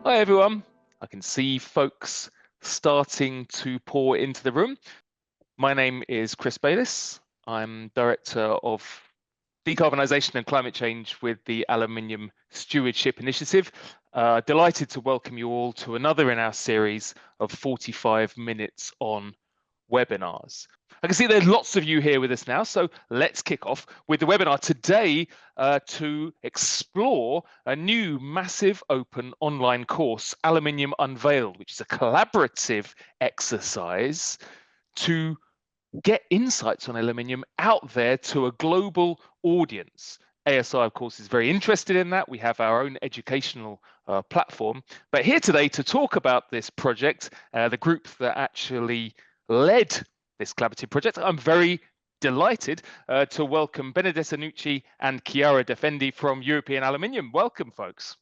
Hi everyone. I can see folks starting to pour into the room. My name is Chris Bayliss. I'm Director of Decarbonisation and Climate Change with the Aluminium Stewardship Initiative. Delighted to welcome you all to another in our series of 45 minutes on webinars. I can see there's lots of you here with us now, so let's kick off with the webinar today to explore a new massive open online course, Aluminium Unveiled, which is a collaborative exercise to get insights on aluminium out there to a global audience. ASI, of course, is very interested in that. We have our own educational platform. But here today to talk about this project, the group that actually led this collaborative project, I'm very delighted to welcome Benedetta Nucci and Chiara Deffendi from European Aluminium. Welcome, folks.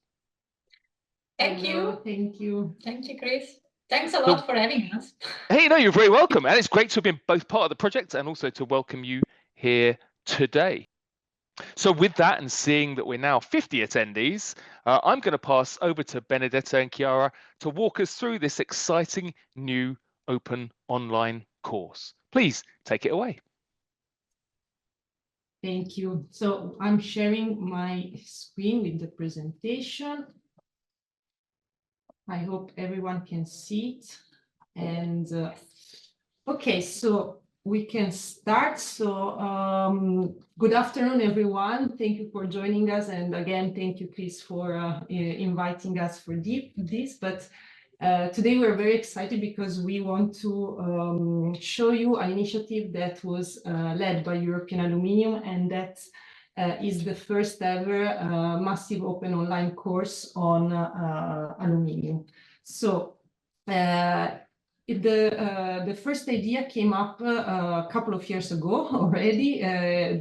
Thank you. Thank you. Thank you, Chris. Thanks a lot for having us. Hey, no, you're very welcome. And it's great to have been both part of the project and also to welcome you here today. So with that, and seeing that we're now 50 attendees, I'm going to pass over to Benedetta and Chiara to walk us through this exciting new open online course. Please take it away. Thank you. So I'm sharing my screen with the presentation. I hope everyone can see it. And okay, so we can start. So good afternoon, everyone. Thank you for joining us. And again, thank you, Chris, for inviting us for this. But today we're very excited because we want to show you an initiative that was led by European Aluminium, and that is the first ever massive open online course on aluminium. So the first idea came up a couple of years ago already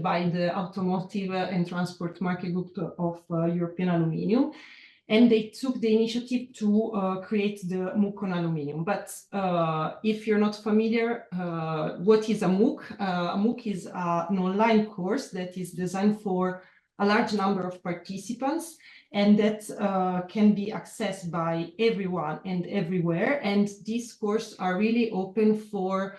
by the Automotive and Transport Market Group of European Aluminium. And they took the initiative to create the MOOC on aluminium. But if you're not familiar, what is a MOOC? A MOOC is an online course that is designed for a large number of participants, and that can be accessed by everyone and everywhere. And these courses are really open for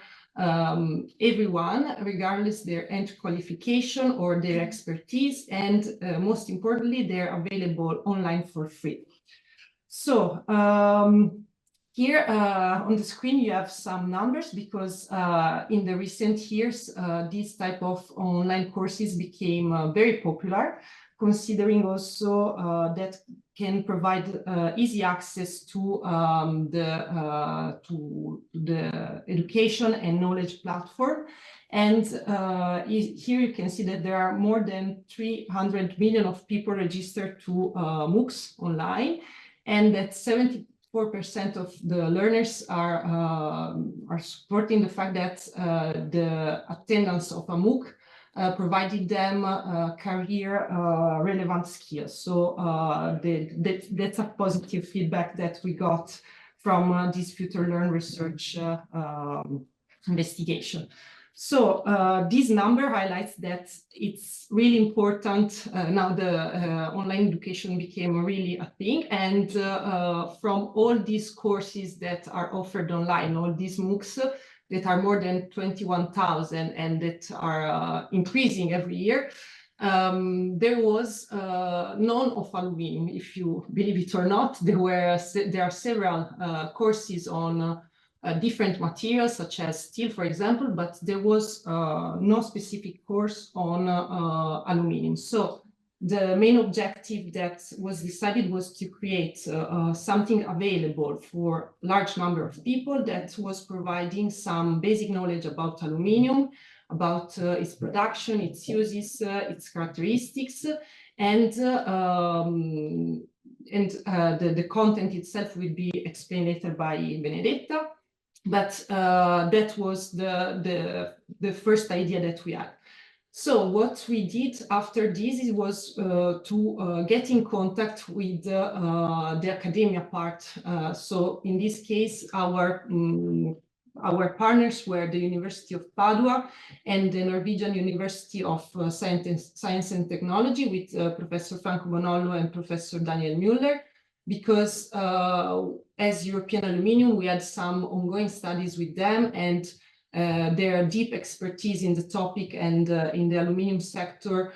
everyone, regardless their end qualification or their expertise, and most importantly, they're available online for free. So here on the screen you have some numbers, because in the recent years these type of online courses became very popular, considering also that can provide easy access to the education and knowledge platform. And here you can see that there are more than 300 million of people registered to MOOCs online, and that 74% of the learners are supporting the fact that the attendance of a MOOC provided them career relevant skills. So that's a positive feedback that we got from this Future Learn research investigation. So this number highlights that it's really important. Now the online education became really a thing, and from all these courses that are offered online, all these MOOCs that are more than 21,000 and that are increasing every year, there was none of aluminium. If you believe it or not, there are several courses on different materials, such as steel, for example, but there was no specific course on aluminium. So the main objective that was decided was to create something available for a large number of people that was providing some basic knowledge about aluminium, about its production, its uses, its characteristics, and the content itself will be explained later by Benedetta. But that was the first idea that we had. So what we did after this was to get in contact with the academia part. So in this case, our partners were the University of Padua and the Norwegian University of Science and Technology, with Professor Franco Bonollo and Professor Daniel Müller. because as European Aluminium, we had some ongoing studies with them, and their deep expertise in the topic and in the aluminium sector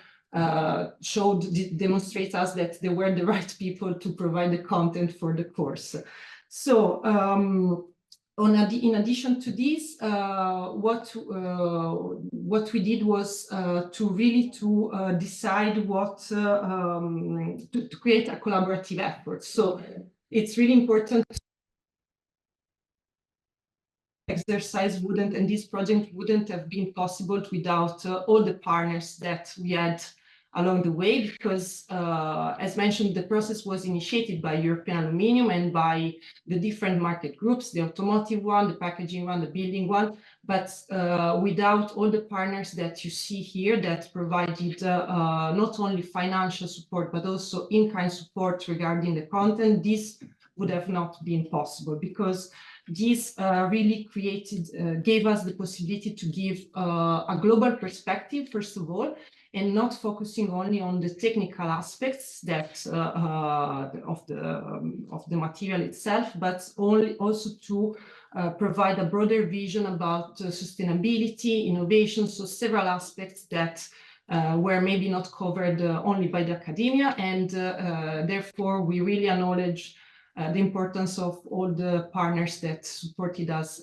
demonstrates us that they were the right people to provide the content for the course. So in addition to this, what we did was to really decide what to create a collaborative effort. So it's really important. Exercise wouldn't, and this project wouldn't have been possible without all the partners that we had along the way, because as mentioned, the process was initiated by European Aluminium and by the different market groups, the automotive one, the packaging one, the building one, but without all the partners that you see here that provided not only financial support, but also in-kind support regarding the content, this would have not been possible, because this really gave us the possibility to give a global perspective, first of all, and not focusing only on the technical aspects that of the material itself, but also to provide a broader vision about sustainability, innovation, so several aspects that were maybe not covered only by the academia, and therefore we really acknowledge the importance of all the partners that supported us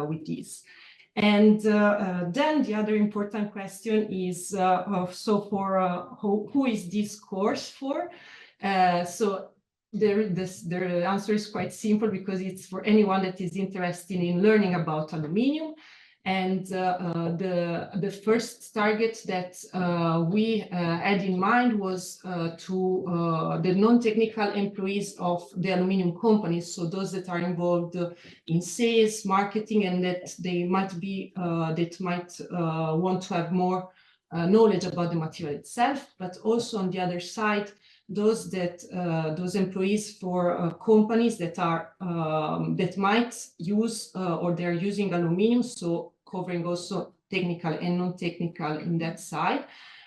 with this. And then the other important question is, so for who is this course for? So the answer is quite simple, because it's for anyone that is interested in learning about aluminium. And the first target that we had in mind was to the non-technical employees of the aluminium companies, so those that are involved in sales, marketing, and that they might want to have more knowledge about the material itself, but also on the other side, those employees for companies that are that might use or they're using aluminium, so covering also technical and non-technical in that side,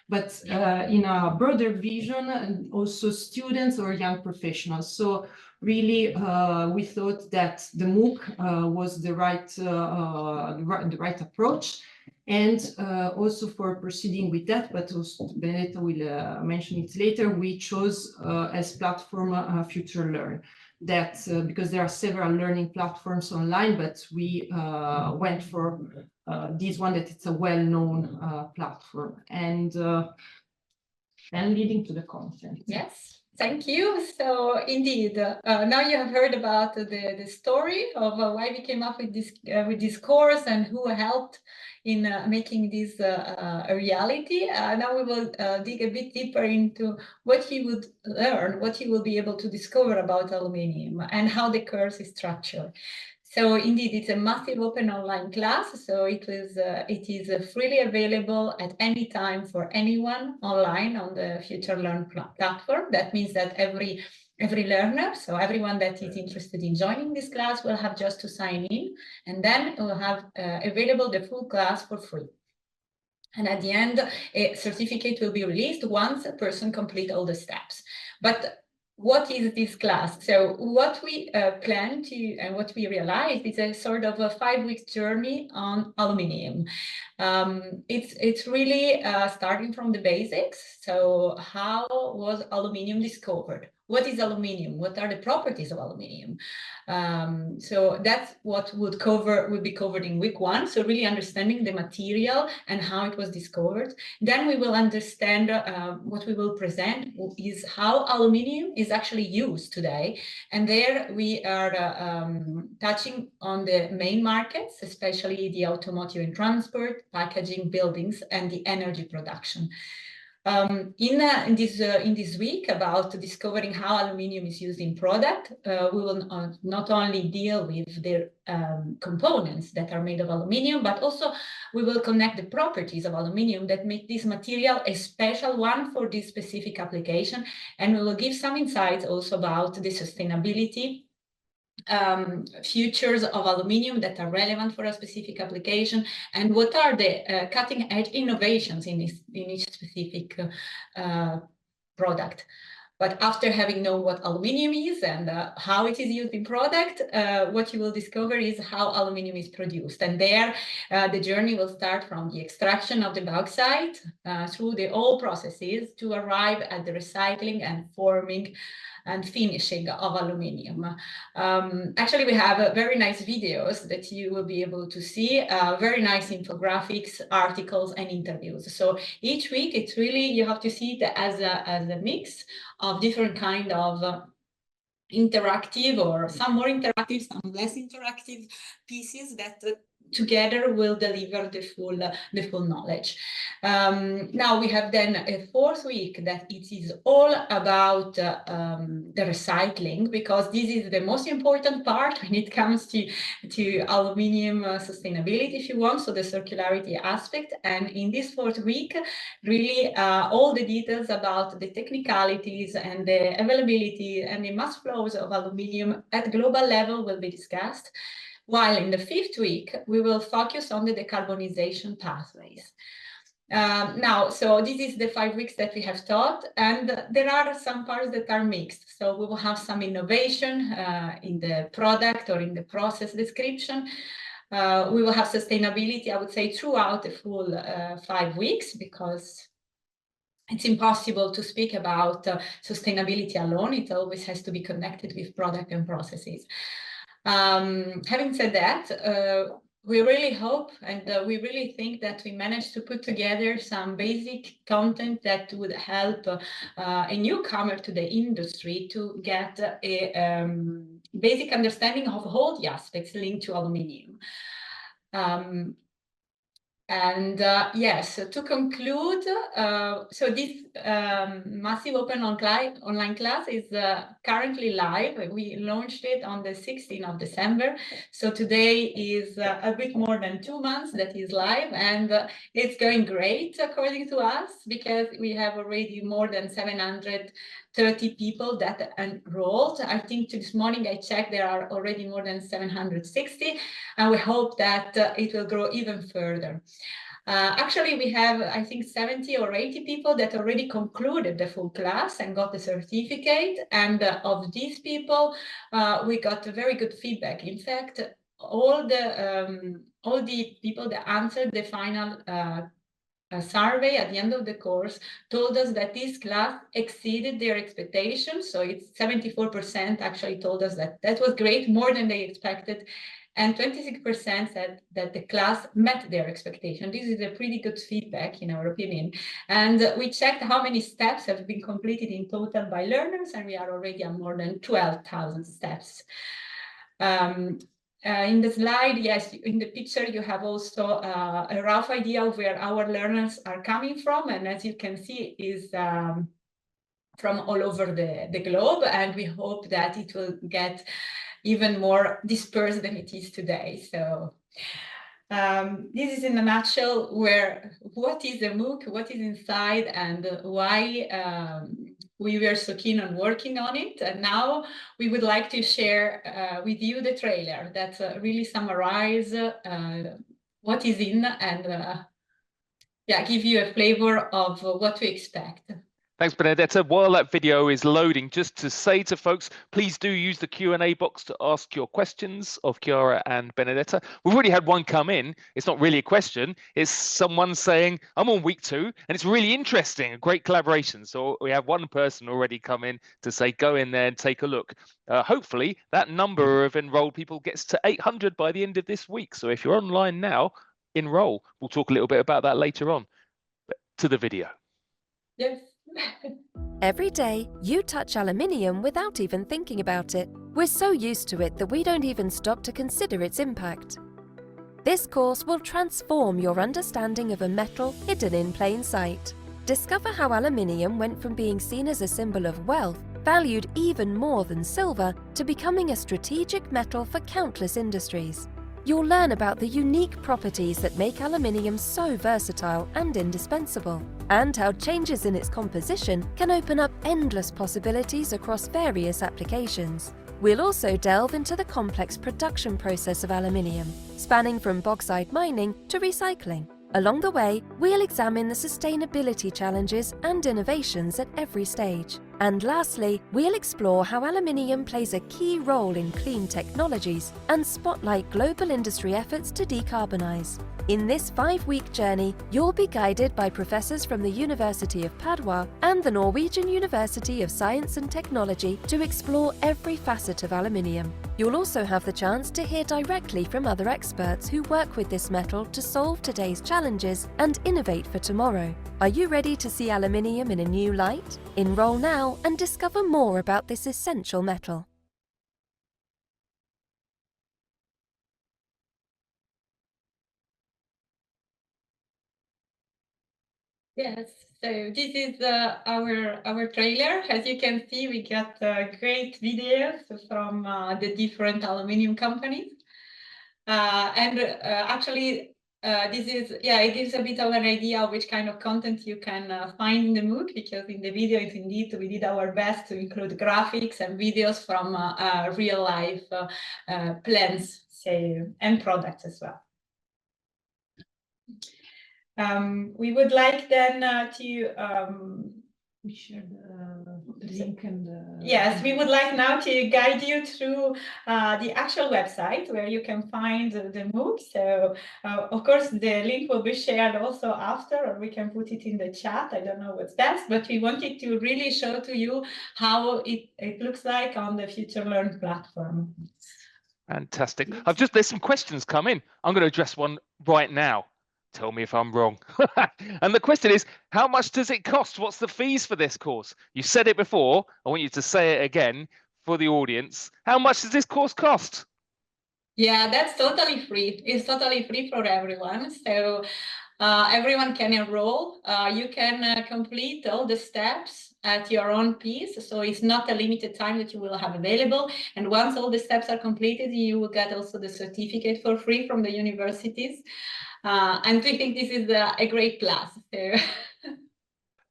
but in a broader vision, and also students or young professionals. So really, we thought that the MOOC was the right approach. And also for proceeding with that, but also Benedetta will mention it later, we chose as platform Future Learn. That because there are several learning platforms online, but we went for this one that it's a well-known platform. And leading to the content. Yes. Thank you. So indeed, now you have heard about the story of why we came up with this course and who helped in making this a reality. Now we will dig a bit deeper into what you would learn, what you will be able to discover about aluminium, and how the course is structured. So indeed, it's a massive open online class. So it is freely available at any time for anyone online on the Future Learn platform. That means that every learner, so everyone that is interested in joining this class, will have just to sign in, and then will have available the full class for free. And at the end, a certificate will be released once a person completes all the steps. But what is this class? So what we plan to, and what we realized, is a sort of a 5-week journey on aluminium. It's really starting from the basics. So how was aluminium discovered? What is aluminium? What are the properties of aluminium? So that's what would be covered in week 1. So really understanding the material and how it was discovered. Then we will understand what we will present is how aluminium is actually used today. And there we are touching on the main markets, especially the automotive and transport, packaging, buildings, and the energy production. In this week about discovering how aluminium is used in product, we will not only deal with the components that are made of aluminium, but also we will connect the properties of aluminium that make this material a special one for this specific application, and we will give some insights also about the sustainability features of aluminium that are relevant for a specific application, and what are the cutting-edge innovations in each specific product. But after having known what aluminium is and how it is used in product, what you will discover is how aluminium is produced. And there, the journey will start from the extraction of the bauxite through the all processes to arrive at the recycling and forming and finishing of aluminium. Actually, we have very nice videos that you will be able to see, very nice infographics, articles, and interviews. So each week, it's really, you have to see it as a mix of different kind of interactive, or some more interactive, some less interactive pieces that together will deliver the full knowledge. Now we have then a fourth week that it is all about the recycling, because this is the most important part when it comes to aluminium sustainability, if you want, so the circularity aspect. And in this fourth week, really all the details about the technicalities and the availability and the mass flows of aluminium at global level will be discussed. While in the fifth week, we will focus on the decarbonization pathways. Now, so this is the 5 weeks that we have taught, and there are some parts that are mixed. So we will have some innovation in the product or in the process description. We will have sustainability, I would say, throughout the full 5 weeks, because it's impossible to speak about sustainability alone. It always has to be connected with product and processes. Having said that, we really hope and we really think that we managed to put together some basic content that would help a newcomer to the industry to get a basic understanding of all the aspects linked to aluminium. Yes, to conclude, so this massive open online class is currently live. We launched it on the 16th of December. So today is a bit more than 2 months that is live, and it's going great according to us, because we have already more than 730 people that enrolled. I think this morning I checked, there are already more than 760, and we hope that it will grow even further. Actually, we have, I think, 70 or 80 people that already concluded the full class and got the certificate. And of these people, we got very good feedback. In fact, all the people that answered the final survey at the end of the course told us that this class exceeded their expectations. So it's 74% actually told us that that was great, more than they expected. And 26% said that the class met their expectation. This is a pretty good feedback, in our opinion. And we checked how many steps have been completed in total by learners, and we are already at more than 12,000 steps. In the slide, yes, in the picture, you have also a rough idea of where our learners are coming from. And as you can see, is from all over the globe. And we hope that it will get even more dispersed than it is today. So this is in a nutshell what is a MOOC, what is inside, and why we were so keen on working on it. And now we would like to share with you the trailer that really summarizes what is in, and give you a flavor of what to expect. Thanks, Benedetta. While that video is loading, just to say to folks, please do use the Q&A box to ask your questions of Chiara and Benedetta. We've already had one come in. It's not really a question. It's someone saying, I'm on week 2, and it's really interesting, a great collaboration. So we have one person already come in to say, go in there and take a look. Hopefully, that number of enrolled people gets to 800 by the end of this week. So if you're online now, enroll. We'll talk a little bit about that later on. But to the video. Yes. Every day, you touch aluminium without even thinking about it. We're so used to it that we don't even stop to consider its impact. This course will transform your understanding of a metal hidden in plain sight. Discover how aluminium went from being seen as a symbol of wealth, valued even more than silver, to becoming a strategic metal for countless industries. You'll learn about the unique properties that make aluminium so versatile and indispensable, and how changes in its composition can open up endless possibilities across various applications. We'll also delve into the complex production process of aluminium, spanning from bauxite mining to recycling. Along the way, we'll examine the sustainability challenges and innovations at every stage. And lastly, we'll explore how aluminium plays a key role in clean technologies and spotlight global industry efforts to decarbonise. In this 5-week journey, you'll be guided by professors from the University of Padova and the Norwegian University of Science and Technology to explore every facet of aluminium. You'll also have the chance to hear directly from other experts who work with this metal to solve today's challenges and innovate for tomorrow. Are you ready to see aluminium in a new light? Enroll now and discover more about this essential metal. Yes, so this is our trailer. As you can see, we got great videos from the different aluminium companies. Actually, it gives a bit of an idea of which kind of content you can find in the MOOC, because in the video, indeed, we did our best to include graphics and videos from real life plants, and products as well. We would like then we share the link and yes, we would like now to guide you through the actual website where you can find the MOOC. So of course the link will be shared also after, or we can put it in the chat. I don't know what's best, but we wanted to really show to you how it looks like on the Future Learn platform. Fantastic. There's some questions come in. I'm going to address one right now. Tell me if I'm wrong. And the question is, how much does it cost? What's the fees for this course? You said it before. I want you to say it again for the audience. How much does this course cost? Yeah, that's totally free. It's totally free for everyone. So everyone can enroll. You can complete all the steps at your own pace. So it's not a limited time that you will have available. And once all the steps are completed, you will get also the certificate for free from the universities. And we think this is a great class.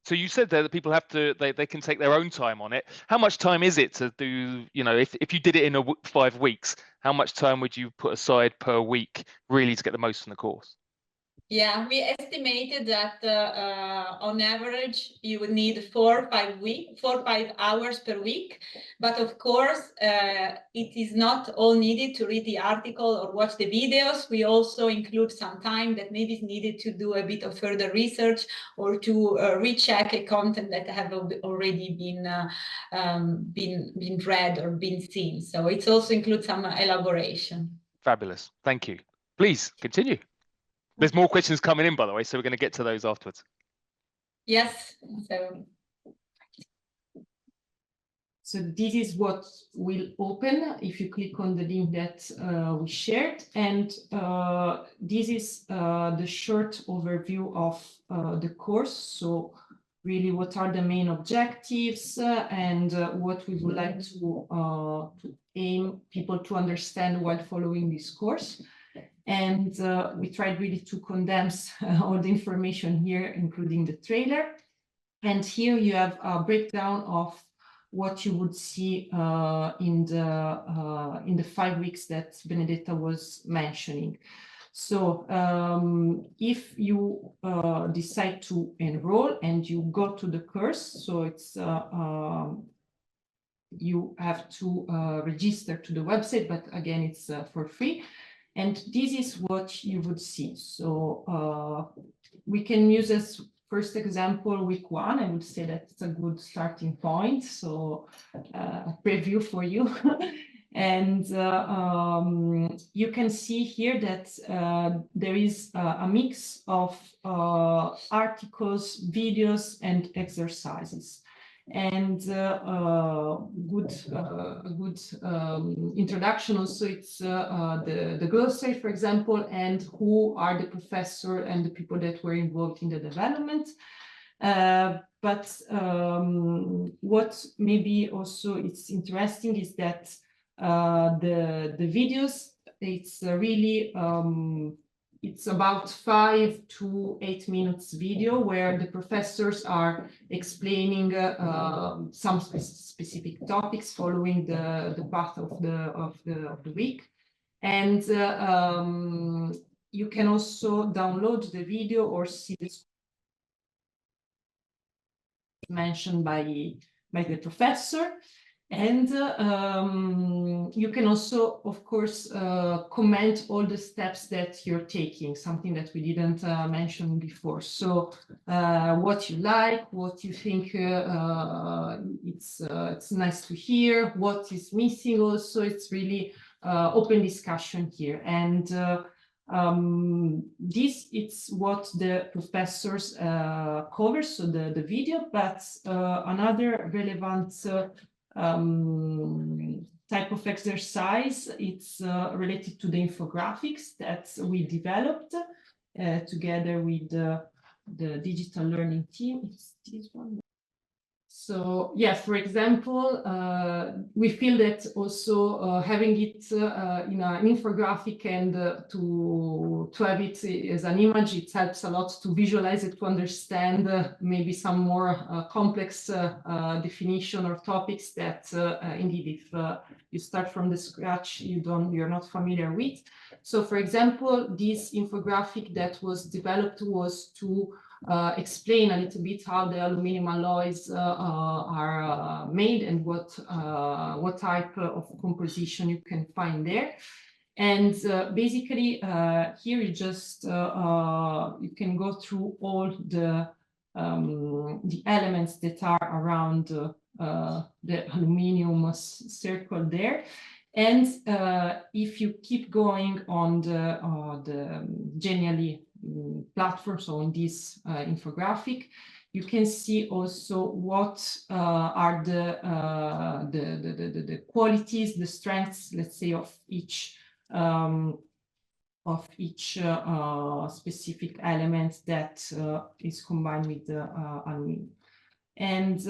So you said there that people have to, they can take their own time on it. How much time is it to do, if you did it in 5 weeks, how much time would you put aside per week really to get the most from the course? Yeah, we estimated that on average you would need 4 or 5 hours per week. But of course, it is not all needed to read the article or watch the videos. We also include some time that maybe is needed to do a bit of further research or to recheck a content that have already been read or been seen. So it also includes some elaboration. Fabulous. Thank you. Please continue. There's more questions coming in, by the way, so we're going to get to those afterwards. Yes. So this is what will open if you click on the link that we shared. And this is the short overview of the course. So really, what are the main objectives and what we would like to aim people to understand while following this course. And we tried really to condense all the information here, including the trailer. And here you have a breakdown of what you would see in the 5 weeks that Benedetta was mentioning. So if you decide to enroll and you go to the course, so it's you have to register to the website, but again, it's for free. And this is what you would see. So we can use as first example, week 1. I would say that's a good starting point. So a preview for you. And you can see here that there is a mix of articles, videos, and exercises. And good introduction also, it's the glossary, for example, and who are the professor and the people that were involved in the development. But what maybe also it's interesting is that the videos, it's really it's about 5 to 8 minutes video where the professors are explaining some specific topics following the path of the week. And you can also download the video or see this mentioned by the professor. And you can also, of course, comment all the steps that you're taking, something that we didn't mention before. So what you like, what you think it's nice to hear, what is missing also. It's really open discussion here. And this it's what the professors cover, so the video, but another relevant type of exercise, it's related to the infographics that we developed together with the digital learning team. It's this one. So yeah, for example, we feel that also having it in an infographic and to have it as an image, it helps a lot to visualize it, to understand maybe some more complex definition or topics that indeed, if you start from the scratch, you're not familiar with. So for example, this infographic that was developed was to explain a little bit how the aluminum alloys are made and what type of composition you can find there. And basically, here you just you can go through all the elements that are around the aluminum circle there. And if you keep going on the Genially platform, so on this infographic, you can see also what are the qualities, the strengths, let's say, of each specific element that is combined with the aluminum. And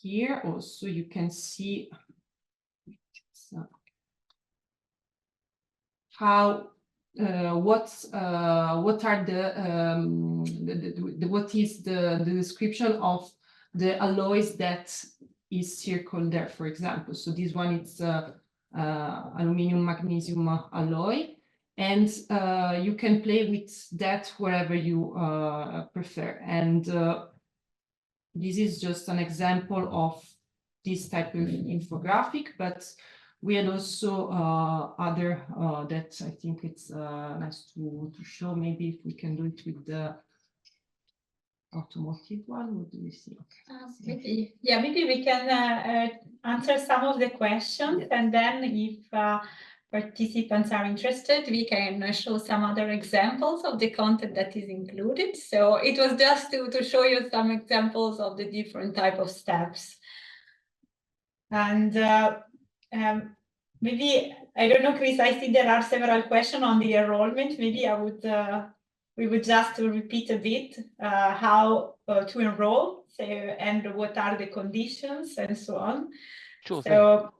here also you can see how what are what is the description of the alloys that is circled there, for example. So this one is aluminum magnesium alloy, and you can play with that wherever you prefer. And this is just an example of this type of infographic, but we had also other that I think it's nice to show. Maybe if we can do it with the automotive one. What do you think? Maybe we can answer some of the questions, yes. And then if participants are interested, we can show some other examples of the content that is included. So it was just to show you some examples of the different type of steps. And maybe, I don't know, Chris, I see there are several questions on the enrollment. Maybe we would just repeat a bit how to enroll, so, and what are the conditions and so on. Sure. So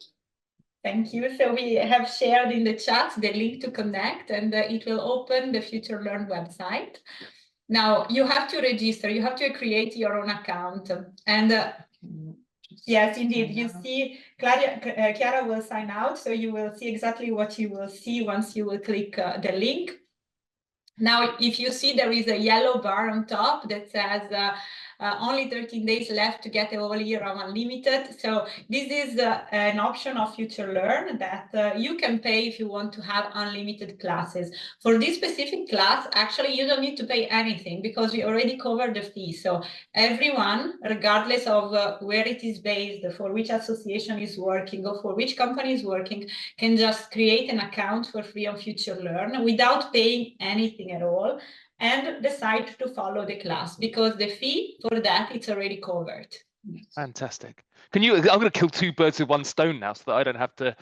thank you. So we have shared in the chat the link to connect, and it will open the Future Learn website. Now you have to register, you have to create your own account, and yes, indeed. You see, Chiara will sign out, so you will see exactly what you will see once you will click the link. Now, if you see, there is a yellow bar on top that says only 13 days left to get a whole year of unlimited. So this is an option of Future Learn that you can pay if you want to have unlimited classes. For this specific class, actually, you don't need to pay anything because we already covered the fee. So everyone, regardless of where it is based, for which association is working or for which company is working, can just create an account for free on Future Learn without paying anything at all, and decide to follow the class because the fee for that it's already covered. Fantastic. Can you? I'm going to kill two birds with one stone now, so that I don't have to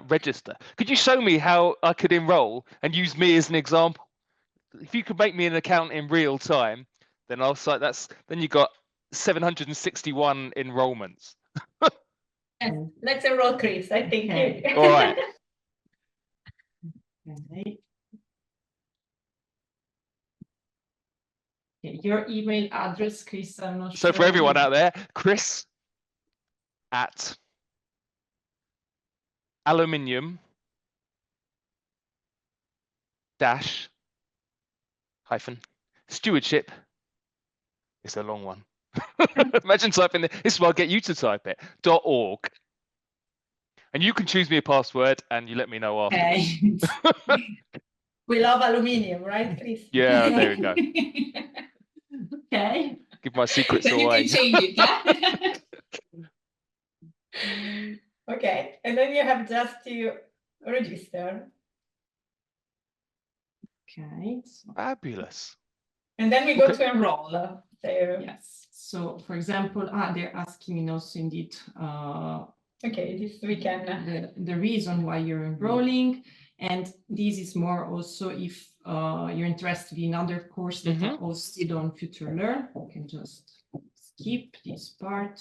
register. Could you show me how I could enroll and use me as an example? If you could make me an account in real time, then I'll cite that's. Then you got 761 enrollments. Yes, let's enroll, Chris. I think. Okay. All right. Okay. Your email address, Chris, I'm not sure. So for everyone out there, Chris at Aluminium - Stewardship. It's a long one. Imagine typing this is why I'll get you to type it. .org. And you can choose me a password and you let me know afterwards. Okay. We love aluminium, right, Chris? Yeah, there we go. Okay. Give my secrets Then you away. can change it, huh? Okay, and then you have just to register. Okay. Fabulous. And then we go Okay. to enroll. So Yes. So, for example, they're asking me also indeed okay, this we can. the reason why you're enrolling, and this is more also if you're interested in other courses that are hosted on Future Learn. You can just skip this part.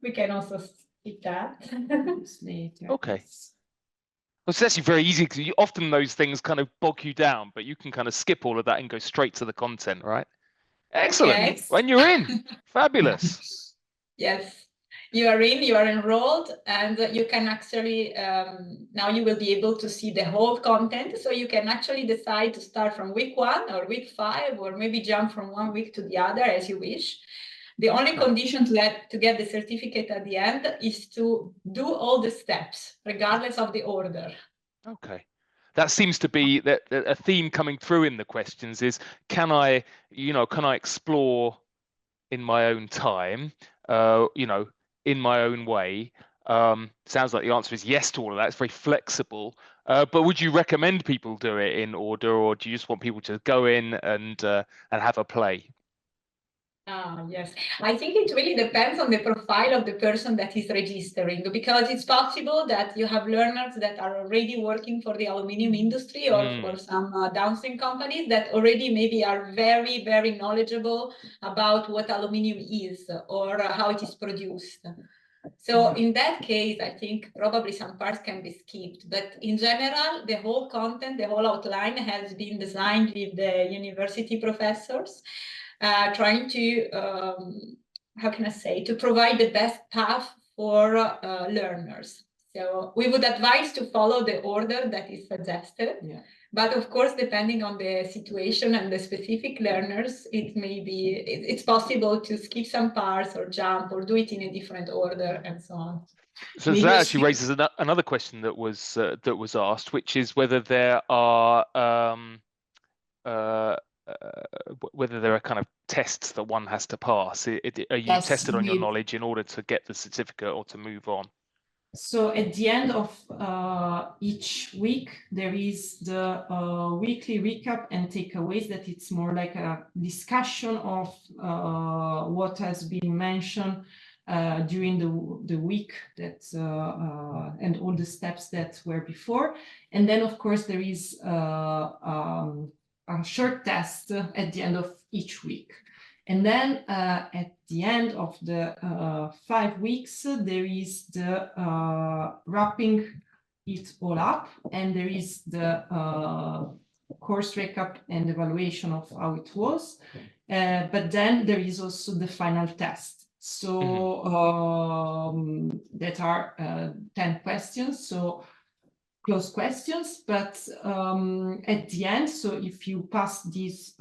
We can also skip that. Later. Okay. Well, it's actually very easy because often those things kind of bog you down, but you can kind of skip all of that and go straight to the content, right? Excellent. Okay. When you're in, fabulous. Yes, you are in, you are enrolled, and you can actually, now you will be able to see the whole content. So you can actually decide to start from week 1 or week 5, or maybe jump from one week to the other as you wish. The only condition to get the certificate at the end is to do all the steps, regardless of the order. Okay. That seems to be a theme coming through in the questions is, can I explore in my own time, in my own way? Sounds like the answer is yes to all of that. It's very flexible. But would you recommend people do it in order, or do you just want people to go in and have a play? Yes, I think it really depends on the profile of the person that is registering, because it's possible that you have learners that are already working for the aluminium industry or for some downstream companies that already maybe are very, very knowledgeable about what aluminium is or how it is produced. So in that case, I think probably some parts can be skipped, but in general, the whole content, the whole outline has been designed with the university professors, trying to, how can I say, to provide the best path for learners. So we would advise to follow the order that is suggested. Yeah. But of course, depending on the situation and the specific learners, it's possible to skip some parts or jump or do it in a different order and so on. So that actually raises another question that was asked, which is whether there are kind of tests that one has to pass. Are you tested on your knowledge in order to get the certificate or to move on? So at the end of each week, there is the weekly recap and takeaways, that it's more like a discussion of what has been mentioned during the week, that and all the steps that were before. And then, of course, there is a short test at the end of each week. And then at the end of the 5 weeks, there is the wrapping it all up, and there is the course recap and evaluation of how it was. But then there is also the final test. So that are 10 questions. So close questions, but at the end, so if you pass this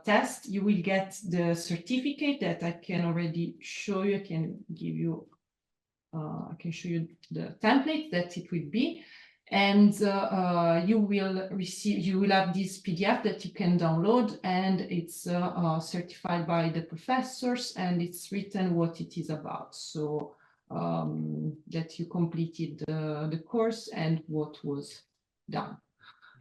test, you will get the certificate that I can already show you. I can give you, I can show you the template that it will be, and you will have this PDF that you can download, and it's certified by the professors, and it's written what it is about. So that you completed the course and what was done.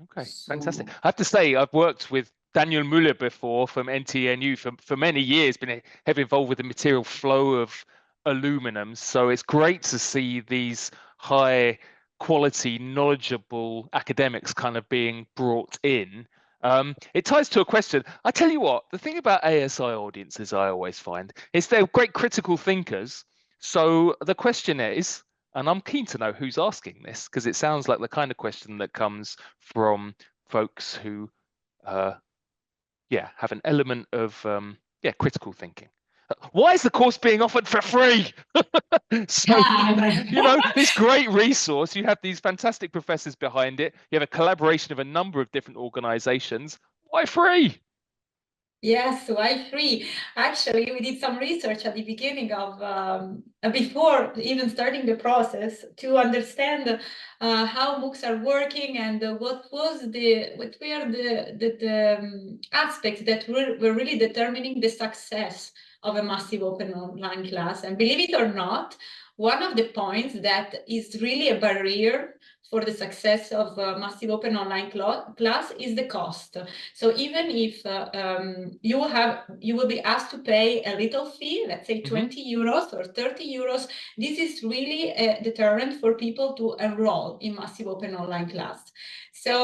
Okay, fantastic. I have to say, I've worked with Daniel Müller before from NTNU for many years, been heavily involved with the material flow of aluminum. So it's great to see these high quality, knowledgeable academics kind of being brought in. It ties to a question. I tell you what, the thing about ASI audiences I always find is they're great critical thinkers. So the question is, and I'm keen to know who's asking this, because it sounds like the kind of question that comes from folks who, have an element of, critical thinking. Why is the course being offered for free? So, this great resource, you have these fantastic professors behind it. You have a collaboration of a number of different organizations. Why free? Yes, why free? Actually, we did some research at the beginning of, before even starting the process, to understand how MOOCs are working and what were the aspects that were really determining the success of a massive open online class. And believe it or not, one of the points that is really a barrier for the success of a massive open online class is the cost. So even if you will be asked to pay a little fee, let's say 20 euros or 30 euros, this is really a deterrent for people to enroll in massive open online class. So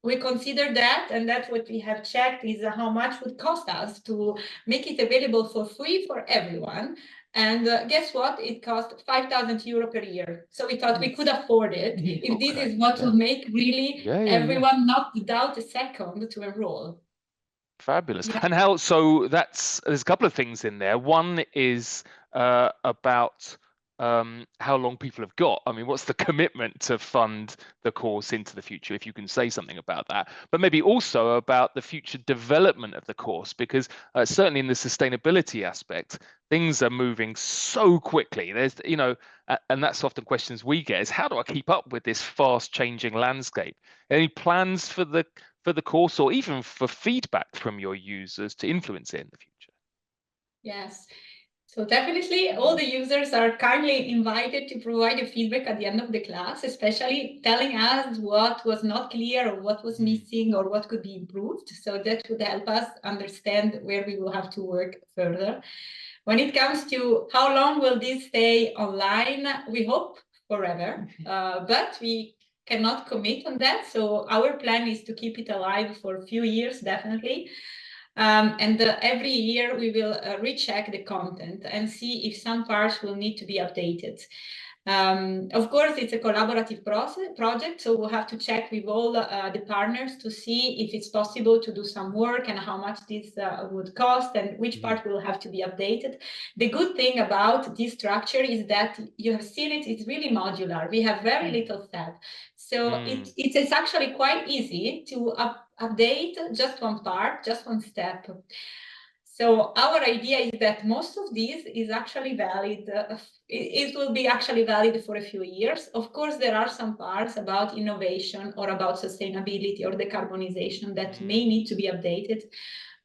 we consider that, and that's what we have checked is how much would cost us to make it available for free for everyone. And guess what? It cost 5,000 euro per year. So we thought we could afford it if this is what will make really everyone not doubt a second to enroll. Fabulous. And how, so there's a couple of things in there. One is about how long people have got. I mean, what's the commitment to fund the course into the future, if you can say something about that, but maybe also about the future development of the course, because certainly in the sustainability aspect, things are moving so quickly. There's, you know, and that's often questions we get is, how do I keep up with this fast changing landscape? Any plans for the course, or even for feedback from your users to influence it in the future? Yes. So definitely all the users are kindly invited to provide a feedback at the end of the class, especially telling us what was not clear or what was missing or what could be improved. So that would help us understand where we will have to work further. When it comes to how long will this stay online, we hope forever, but we cannot commit on that. So our plan is to keep it alive for a few years, definitely. And every year we will recheck the content and see if some parts will need to be updated. Of course, it's a collaborative project, so we'll have to check with all the partners to see if it's possible to do some work and how much this would cost and which part will have to be updated. The good thing about this structure is that you have seen it, it's really modular. We have very little step. So it's actually quite easy to update just one part, just one step. So our idea is that most of these is actually valid. It will be actually valid for a few years. Of course, there are some parts about innovation or about sustainability or decarbonization that may need to be updated.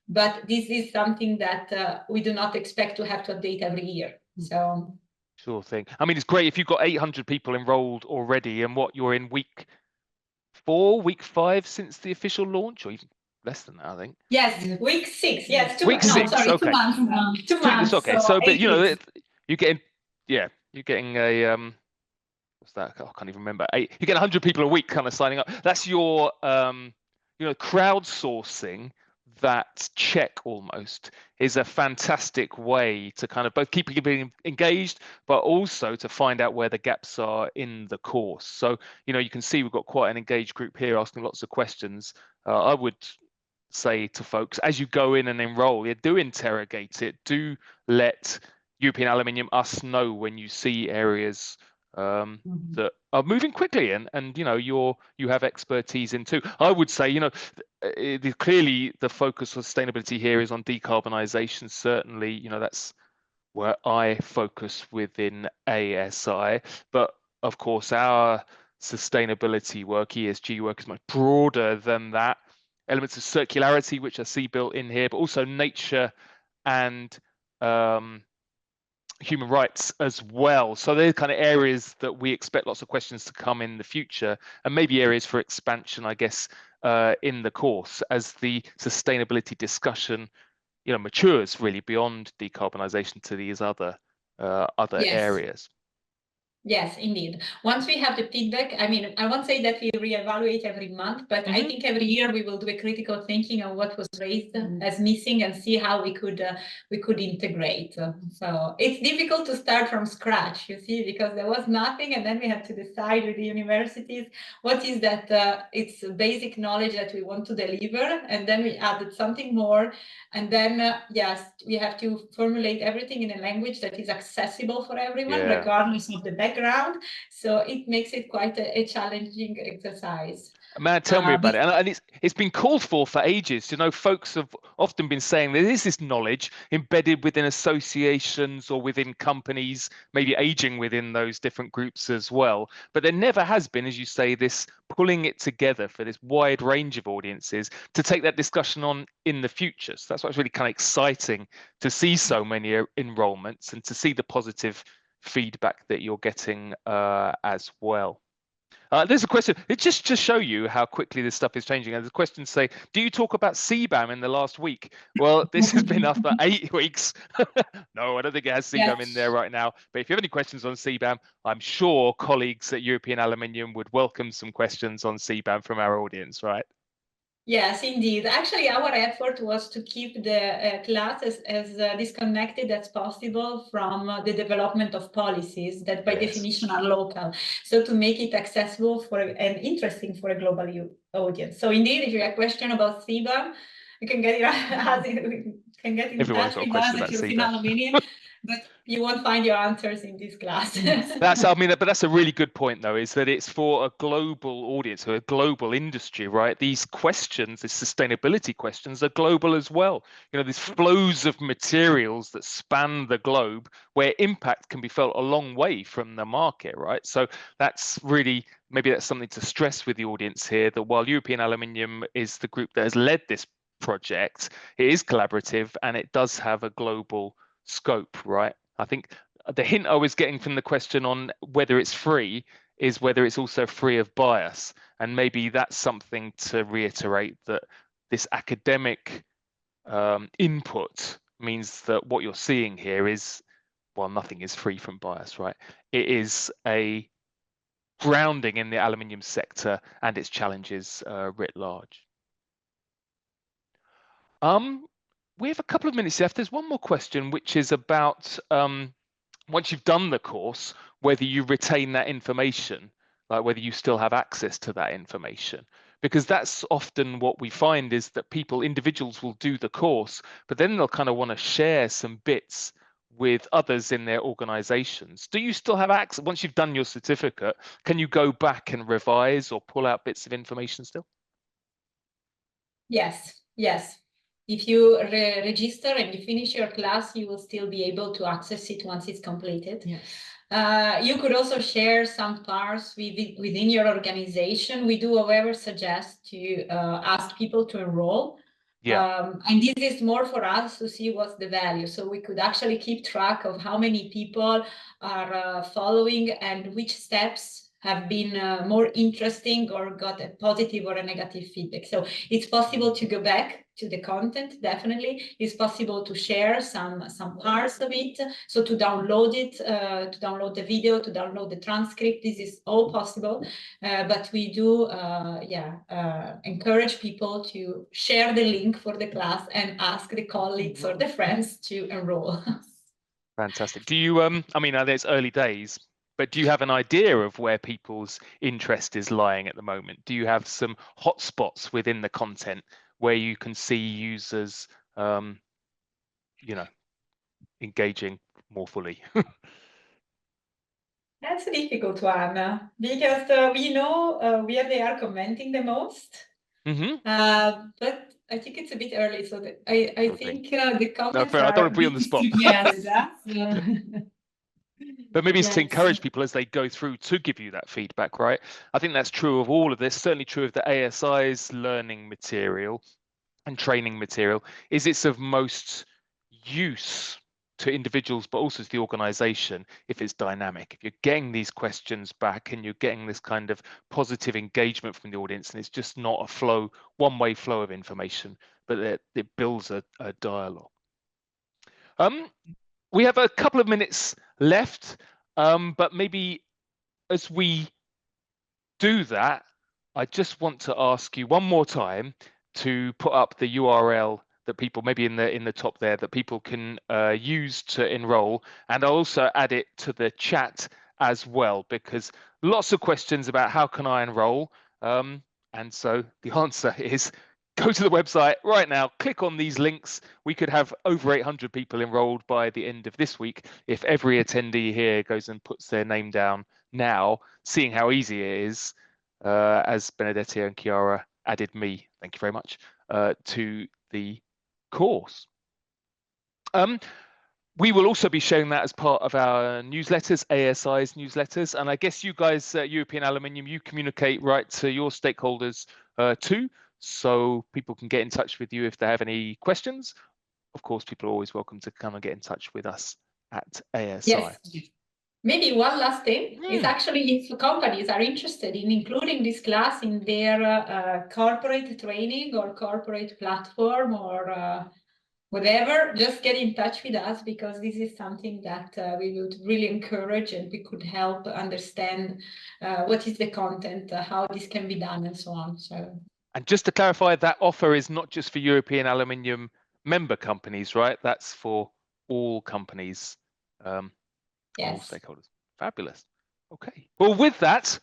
But this is something that we do not expect to have to update every year. So. Sure thing. I mean, it's great if you've got 800 people enrolled already, and what, you're in week 4, week 5 since the official launch, or even less than that, I think. Yes, week 6. Yes, week 6. Sorry, okay. 2 months. 2 months. Okay, so but you know, you're getting a what's that? I can't even remember. You get 100 people a week kind of signing up. That's your you know, crowdsourcing. That check almost is a fantastic way to kind of both keep people engaged, but also to find out where the gaps are in the course. So, you know, you can see we've got quite an engaged group here asking lots of questions. I would say to folks, as you go in and enroll, do interrogate it. Do let European Aluminium, us, know when you see areas that are moving quickly, and you know, you have expertise in too. I would say, you know, clearly the focus on sustainability here is on decarbonisation. Certainly, you know, that's where I focus within ASI, but of course our sustainability work, ESG work, is much broader than that. Elements of circularity, which I see built in here, but also nature and human rights as well. So they're kind of areas that we expect lots of questions to come in the future, and maybe areas for expansion, I guess, in the course as the sustainability discussion, you know, matures really beyond decarbonisation to these other areas. Yes, indeed. Once we have the feedback, I mean, I won't say that we reevaluate every month, but I think every year we will do a critical thinking on what was raised as missing and see how we could integrate. So it's difficult to start from scratch, you see, because there was nothing, and then we had to decide with the universities what is that it's basic knowledge that we want to deliver, and then we added something more, and then yes, we have to formulate everything in a language that is accessible for everyone, regardless of the background. So it makes it quite a challenging exercise. Man, tell me about it. And it's been called for ages. You know, folks have often been saying there is this knowledge embedded within associations or within companies, maybe aging within those different groups as well. But there never has been, as you say, this pulling it together for this wide range of audiences to take that discussion on in the future. So that's why it's really kind of exciting to see so many enrollments and to see the positive feedback that you're getting as well. There's a question. It's just to show you how quickly this stuff is changing. And there's a question to say, do you talk about CBAM in the last week? Well, this has been up for 8 weeks. No, I don't think it has CBAM in there right now. But if you have any questions on CBAM, I'm sure colleagues at European Aluminium would welcome some questions on CBAM from our audience, right? Yes, indeed. Actually, our effort was to keep the class as disconnected as possible from the development of policies that by definition are local. So to make it accessible for and interesting for a global audience. So indeed, if you have a question about CBAM, you can get in touch with us at European Aluminium, but you won't find your answers in this class. But that's a really good point, though, is that it's for a global audience, so a global industry, right? These questions, these sustainability questions, are global as well. You know, these flows of materials that span the globe, where impact can be felt a long way from the market, right? So that's really, maybe that's something to stress with the audience here, that while European Aluminium is the group that has led this project, it is collaborative and it does have a global scope, right? I think the hint I was getting from the question on whether it's free is whether it's also free of bias. And maybe that's something to reiterate, that this academic input means that what you're seeing here is, well, nothing is free from bias, right? It is a grounding in the aluminium sector and its challenges writ large. We have a couple of minutes left. There's one more question, which is about once you've done the course, whether you retain that information, like whether you still have access to that information. Because that's often what we find, is that individuals will do the course, but then they'll kind of want to share some bits with others in their organizations. Do you still have access? Once you've done your certificate, can you go back and revise or pull out bits of information still? Yes. If you register and you finish your class, you will still be able to access it once it's completed. Yes. You could also share some parts within your organization. We do, however, suggest to ask people to enroll. Yeah. And this is more for us to see what's the value. So we could actually keep track of how many people are following and which steps have been more interesting or got a positive or a negative feedback. So it's possible to go back to the content, definitely. It's possible to share some parts of it. So to download it, to download the video, to download the transcript, this is all possible. But we do, encourage people to share the link for the class and ask the colleagues or the friends to enroll. Fantastic. Do you, I mean, it's early days, but do you have an idea of where people's interest is lying at the moment? Do you have some hotspots within the content where you can see users, engaging more fully? That's a difficult one, because we know where they are commenting the most. Mm-hmm. But I think it's a bit early, so I think the comments I don't want to put you on the spot. But maybe it's to encourage people as they go through to give you that feedback, right? I think that's true of all of this, certainly true of the ASI's learning material and training material. Is it's of most use to individuals, but also to the organization if it's dynamic. If you're getting these questions back and you're getting this kind of positive engagement from the audience, and it's just not a one-way flow of information, but it builds a dialogue. We have a couple of minutes left, but maybe as we do that, I just want to ask you one more time to put up the URL that people, maybe in the top there, that people can use to enroll, and I'll also add it to the chat as well, because lots of questions about how can I enroll, and so the answer is go to the website right now, click on these links. We could have over 800 people enrolled by the end of this week if every attendee here goes and puts their name down now, seeing how easy it is. as Benedetta and Chiara added me, thank you very much, to the course. We will also be sharing that as part of our newsletters, ASI's newsletters, and I guess you guys at European Aluminium, you communicate right to your stakeholders too, so people can get in touch with you if they have any questions. Of course, people are always welcome to come and get in touch with us at ASI. Yes. Maybe one last thing is actually if companies are interested in including this class in their corporate training or corporate platform or whatever, just get in touch with us, because this is something that we would really encourage, and we could help understand what is the content, how this can be done, and so on. So, and just to clarify, that offer is not just for European Aluminium member companies, right? That's for all companies, all stakeholders. Fabulous. Okay. Well, with that,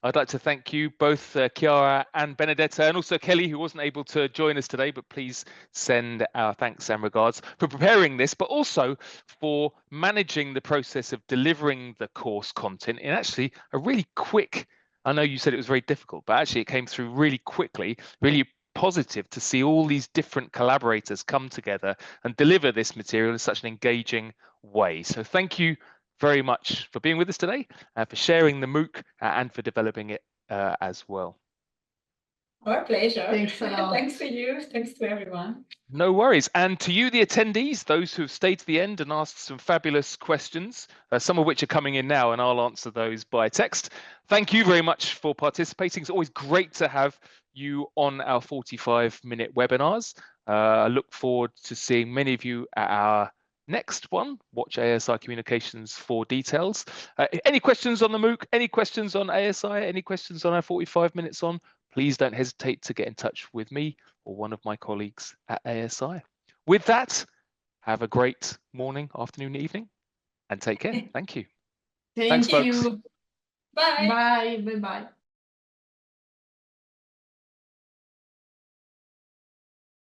I'd like to thank you both, Chiara and Benedetta, and also Kelly, who wasn't able to join us today, but please send our thanks and regards for preparing this, but also for managing the process of delivering the course content in actually a really quick, I know you said it was very difficult, but actually it came through really quickly, really positive to see all these different collaborators come together and deliver this material in such an engaging way. So thank you very much for being with us today, for sharing the MOOC and for developing it as well. Our pleasure. Thanks a lot. Thanks to you. Thanks to everyone. No worries. And to you, the attendees, those who have stayed to the end and asked some fabulous questions, some of which are coming in now, and I'll answer those by text. Thank you very much for participating. It's always great to have you on our 45-minute webinars. I look forward to seeing many of you at our next one. Watch ASI Communications for details. Any questions on the MOOC? Any questions on ASI? Any questions on our 45 minutes on? Please don't hesitate to get in touch with me or one of my colleagues at ASI. With that, have a great morning, afternoon, evening, and take care. Thank you. Thank Thanks, you. folks. Bye. Bye. Bye-bye.